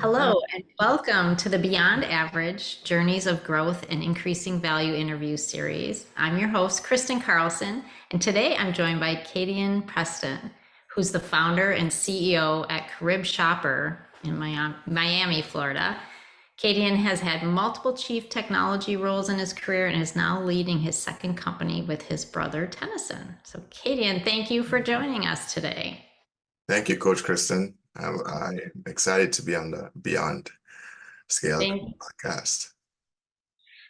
Hello, and welcome to the Beyond Average Journeys of Growth and Increasing Value interview series. I'm your host, Kristen Carlson, and today I'm joined by Kadion Preston, who's the founder and CEO at Carib Shopper in Miami, Florida. Kadion has had multiple chief technology roles in his career and is now leading his second company with his brother, Tennyson. So, Kadion, thank you for joining us today. Thank you, Coach Kristen. I'm excited to be on the Beyond Scale Thank podcast.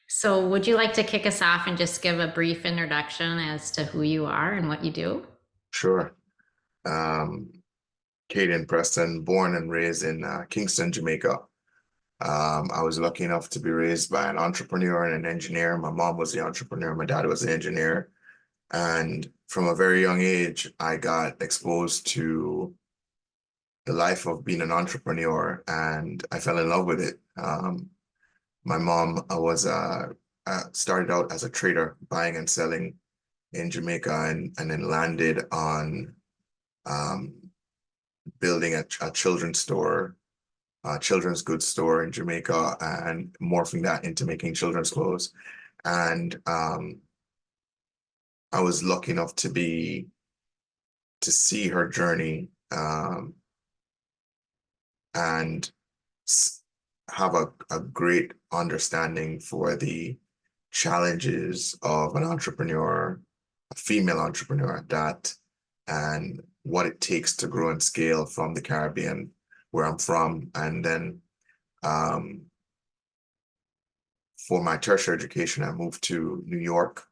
So, would you like to kick us off and just give a brief introduction as to who you are and what you do? Sure. Um, Kadion Preston, born and raised in Kingston, Jamaica. I was lucky enough to be raised by an entrepreneur and an engineer. My mom was the entrepreneur, my dad was the engineer. And from a very young age, I got exposed to the life of being an entrepreneur and I fell in love with it. My mom was started out as a trader, buying and selling in Jamaica, and then landed on um, building a children's store, children's goods store in Jamaica, and morphing that into making children's clothes. And I was lucky enough to see her journey and have a great understanding for the challenges of an entrepreneur, a female entrepreneur at that, and what it takes to grow and scale from the Caribbean, where I'm from. And then for my tertiary education, I moved to New York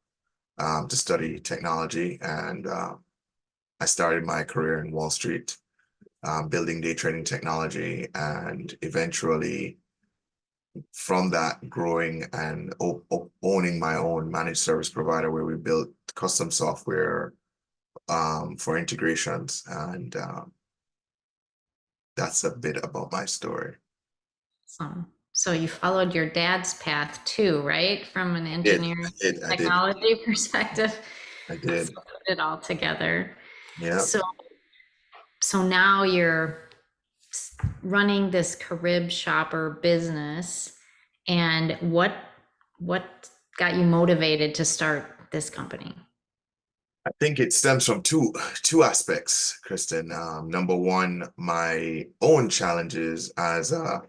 to study technology. And I started my career in Wall Street, building day trading technology, and eventually from that growing and owning my own managed service provider where we built custom software for integrations. And that's a bit about my story. So you followed your dad's path too, right? From an engineering I did. technology perspective. I did. So put it all together. Yeah. So now you're running this Carib Shopper business, and what got you motivated to start this company? I think it stems from two aspects, Kristen. Number one, my own challenges as uh,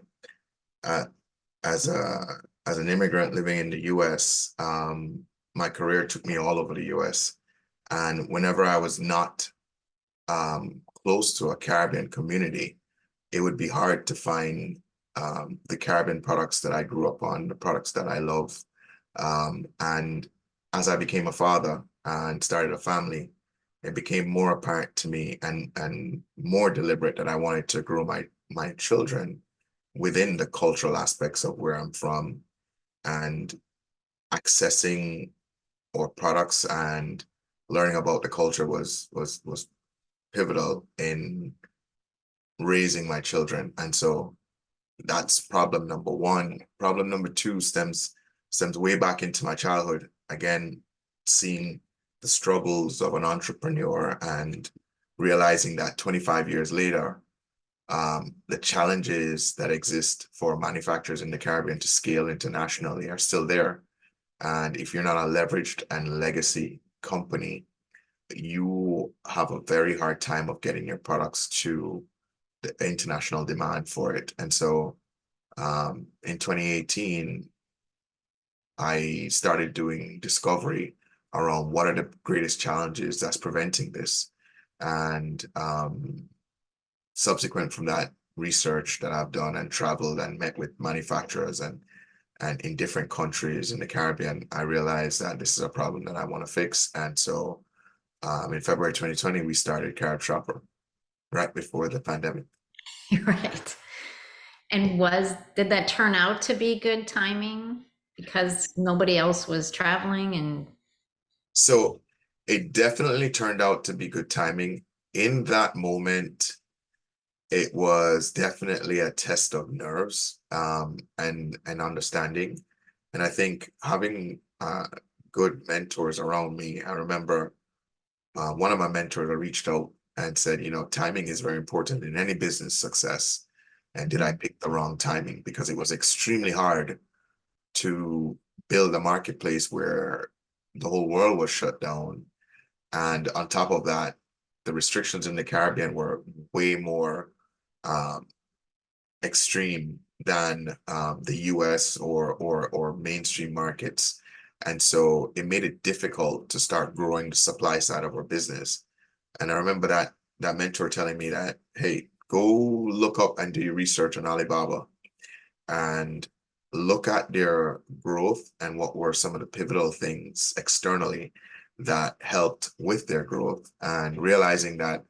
as an immigrant living in the U.S. My career took me all over the U.S. And whenever I was not close to a Caribbean community, it would be hard to find the Caribbean products that I grew up on, the products that I love. And as I became a father and started a family, it became more apparent to me and more deliberate that I wanted to grow my children within the cultural aspects of where I'm from, and accessing our products and learning about the culture was pivotal in raising my children. And so that's problem number one. Problem number two stems way back into my childhood. Again, seeing the struggles of an entrepreneur and realizing that 25 years later, the challenges that exist for manufacturers in the Caribbean to scale internationally are still there. And if you're not a leveraged and legacy company, you have a very hard time of getting your products to the international demand for it. And so in 2018, I started doing discovery around what are the greatest challenges that's preventing this. And subsequent from that research that I've done and traveled and met with manufacturers and in different countries in the Caribbean, I realized that this is a problem that I want to fix. And so in February 2020, we started Carib Shopper right before the pandemic. Right. And did that turn out to be good timing because nobody else was traveling? And So it definitely turned out to be good timing. In that moment, it was definitely a test of nerves and understanding. And I think having good mentors around me, I remember one of my mentors reached out and said, timing is very important in any business success. And did I pick the wrong timing? Because it was extremely hard to build a marketplace where the whole world was shut down. And on top of that, the restrictions in the Caribbean were way more um, extreme than the US or mainstream markets. And so it made it difficult to start growing the supply side of our business. And I remember that mentor telling me that, hey, go look up and do your research on Alibaba and look at their growth and what were some of the pivotal things externally that helped with their growth, and realizing that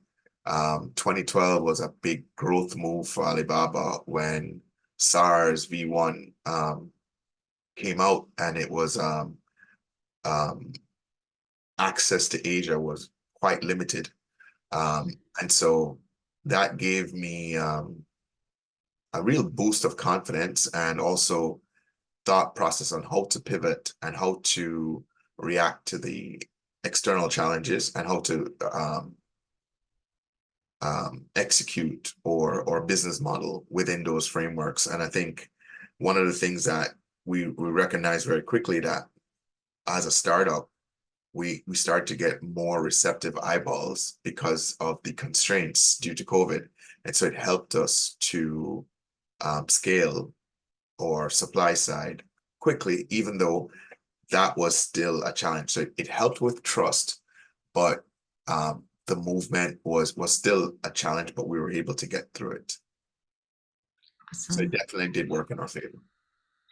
2012 was a big growth move for Alibaba when SARS V1 came out, and it was um, access to Asia was quite limited. And so that gave me a real boost of confidence and also thought process on how to pivot and how to react to the external challenges and how to execute or business model within those frameworks. And I think one of the things that we recognize very quickly that as a startup, we start to get more receptive eyeballs because of the constraints due to COVID. And so it helped us to scale or supply side quickly, even though that was still a challenge. So it helped with trust, but the movement was still a challenge, but we were able to get through it. So it Awesome. definitely did work in our favor.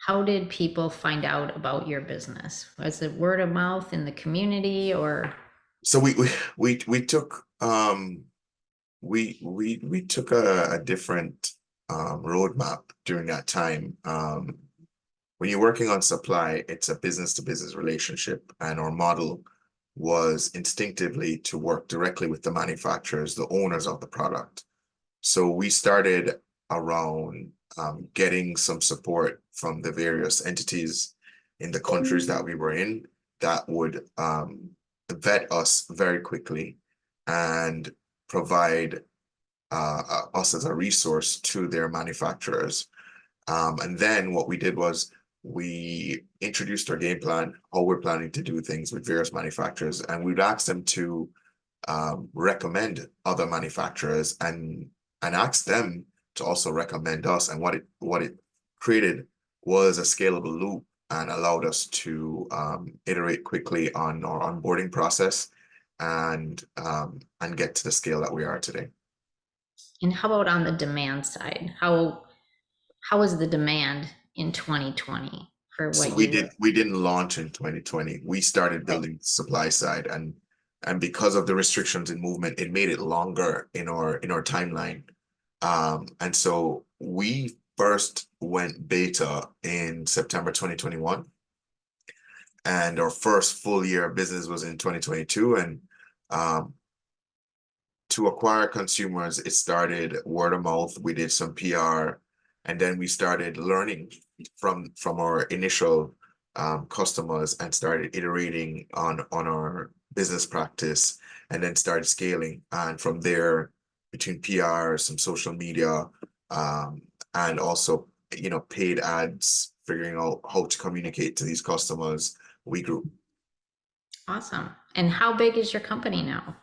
How did people find out about your business? Was it word of mouth in the community or? So we took we took a different roadmap during that time. When you're working on supply, it's a business to business relationship, and our model was instinctively to work directly with the manufacturers, the owners of the product. So we started around getting some support from the various entities in the countries that we were in that would vet us very quickly and provide us as a resource to their manufacturers. And then what we did was we introduced our game plan, how we're planning to do things with various manufacturers, and we'd ask them to recommend other manufacturers and ask them to also recommend us. And what it created was a scalable loop and allowed us to iterate quickly on our onboarding process and get to the scale that we are today. And how about on the demand side? How was the demand in 2020 for So what you were? we didn't launch in 2020. We started Okay. building the supply side, and because of the restrictions in movement, it made it longer in our timeline. And so we first went beta in September 2021, and our first full year of business was in 2022. And um, to acquire consumers, it started word of mouth. We did some PR, and then we started learning from our initial customers and started iterating on our business practice, and then started scaling. And from there, between PR, some social media, and also paid ads, figuring out how to communicate to these customers, we grew. Awesome. And how big is your company now?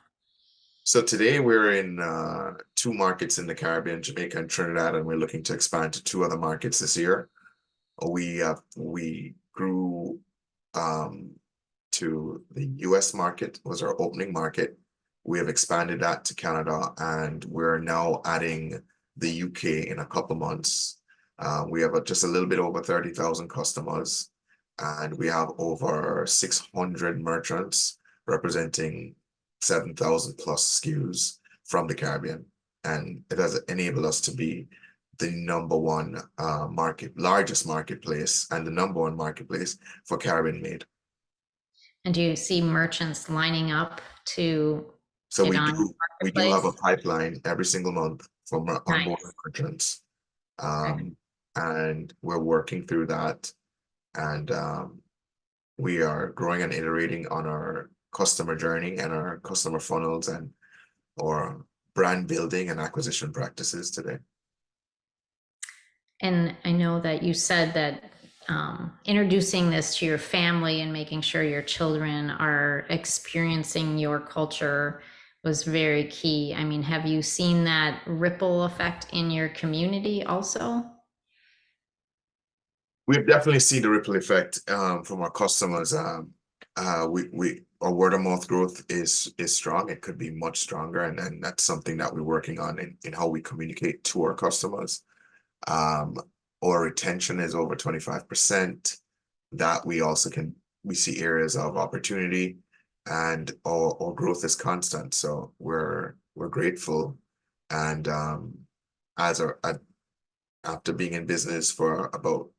So today we're in two markets in the Caribbean, Jamaica and Trinidad, and we're looking to expand to two other markets this year. We grew to the US market, was our opening market. We have expanded that to Canada, and we're now adding the UK in a couple months. We have just a little bit over 30,000 customers, and we have over 600 merchants representing 7,000 plus SKUs from the Caribbean. And it has enabled us to be the number one largest marketplace and the number one marketplace for Caribbean made. And do you see merchants lining up to So get on we do have a marketplace? pipeline every single month from our onboard Nice. merchants. Okay. And we're working through that. And we are growing and iterating on our customer journey and our customer funnels and our brand building and acquisition practices today. And I know that you said that introducing this to your family and making sure your children are experiencing your culture was very key. I mean, have you seen that ripple effect in your community also? We've definitely seen the ripple effect from our customers. Our word of mouth growth is strong. It could be much stronger, and that's something that we're working on in how we communicate to our customers. Um, our retention is over 25%. That we see areas of opportunity, and our growth is constant. So we're grateful, and as our after being in business for about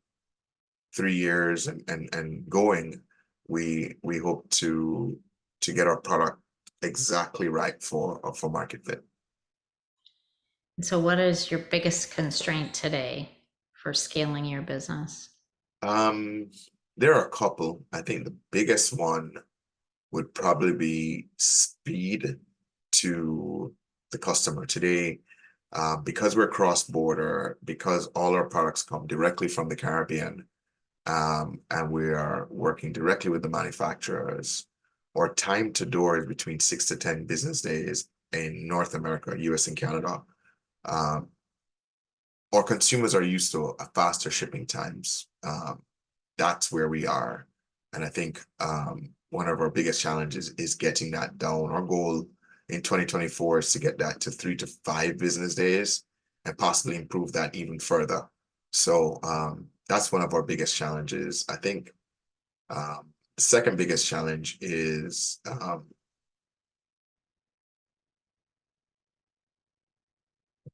3 years and going, we hope to get our product exactly right for market fit. So, what is your biggest constraint today for scaling your business? Um, there are a couple. I think the biggest one would probably be speed to the customer today. Because we're cross-border, because all our products come directly from the Caribbean, and we are working directly with the manufacturers, our time to door is between 6 to 10 business days in North America, US and Canada. Um, our consumers are used to a faster shipping times. That's where we are. And I think one of our biggest challenges is getting that down. Our goal in 2024 is to get that to 3 to 5 business days and possibly improve that even further. So that's one of our biggest challenges. I think the second biggest challenge is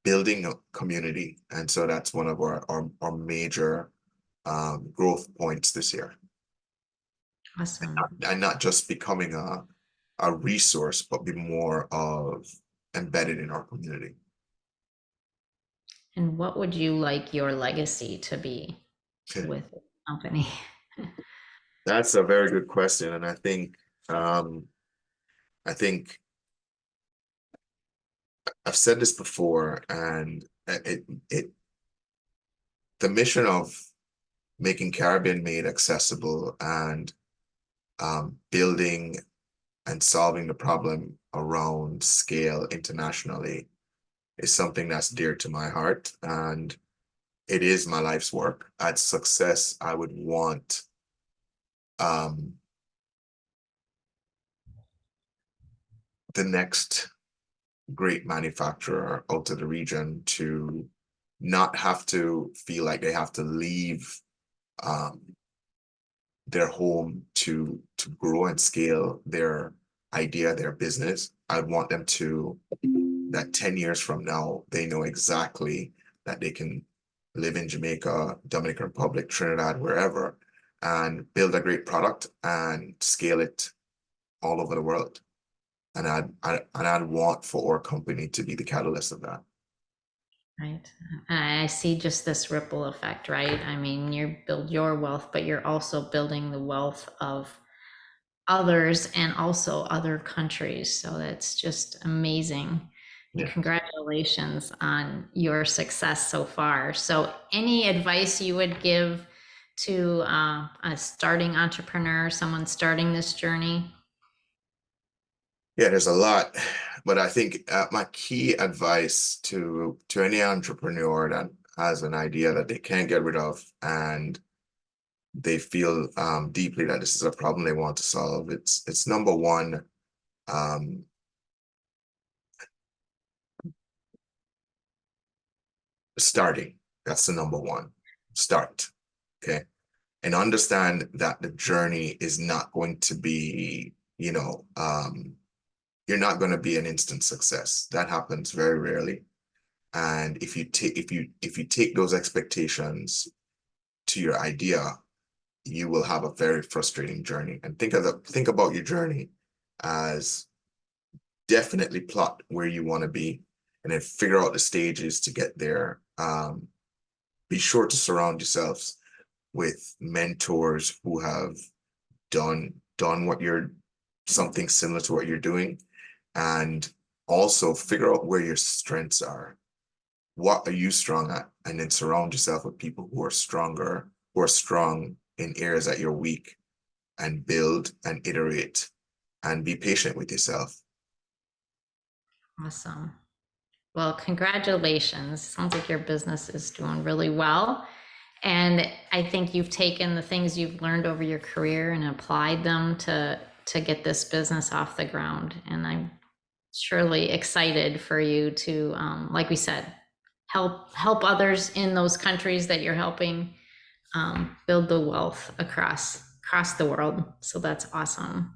building a community. And so that's one of our major growth points this year. Awesome. And not just becoming a resource, but be more of embedded in our community. And what would you like your legacy to be with the company? That's a very good question, and I think I've said this before, and it the mission of making Caribbean made accessible and building and solving the problem around scale internationally is something that's dear to my heart, and it is my life's work. At success, I would want um, the next great manufacturer out of the region to not have to feel like they have to leave um, their home to grow and scale their idea, their business. I'd want them to that 10 years from now, they know exactly that they can live in Jamaica, Dominican Republic, Trinidad, wherever, and build a great product and scale it all over the world. And I'd want for our company to be the catalyst of that. Right. I see just this ripple effect, right? I mean, you build your wealth, but you're also building the wealth of others and also other countries. So that's just amazing. And Yeah. congratulations on your success so far. So, any advice you would give to a starting entrepreneur, someone starting this journey? Yeah, there's a lot, but I think my key advice to any entrepreneur that has an idea that they can't get rid of and they feel deeply that this is a problem they want to solve, it's number one, um, starting. That's the number one. Start. Okay. And understand that the journey is not going to be, you're not going to be an instant success. That happens very rarely. And if you take those expectations to your idea, you will have a very frustrating journey. And think about your journey as definitely plot where you want to be, and then figure out the stages to get there. Be sure to surround yourselves with mentors who have done what you're something similar to what you're doing, and also figure out where your strengths are. what are you strong at, and then surround yourself with people who are stronger, who are strong in areas that you're weak, and build and iterate and be patient with yourself. Awesome. Well, congratulations. Sounds like your business is doing really well. And I think you've taken the things you've learned over your career and applied them to get this business off the ground. And I'm surely excited for you to, like we said, help others in those countries that you're helping build the wealth across the world. So that's awesome.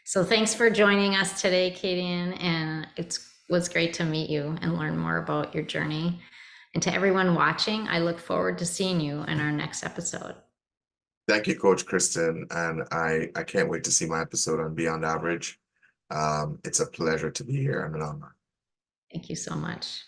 So thanks for joining us today, Kadion, and it was great to meet you and learn more about your journey. And to everyone watching, I look forward to seeing you in our next episode. Thank you, Coach Kristen, and I can't wait to see my episode on Beyond Average. It's a pleasure to be here and an honor. Thank you so much.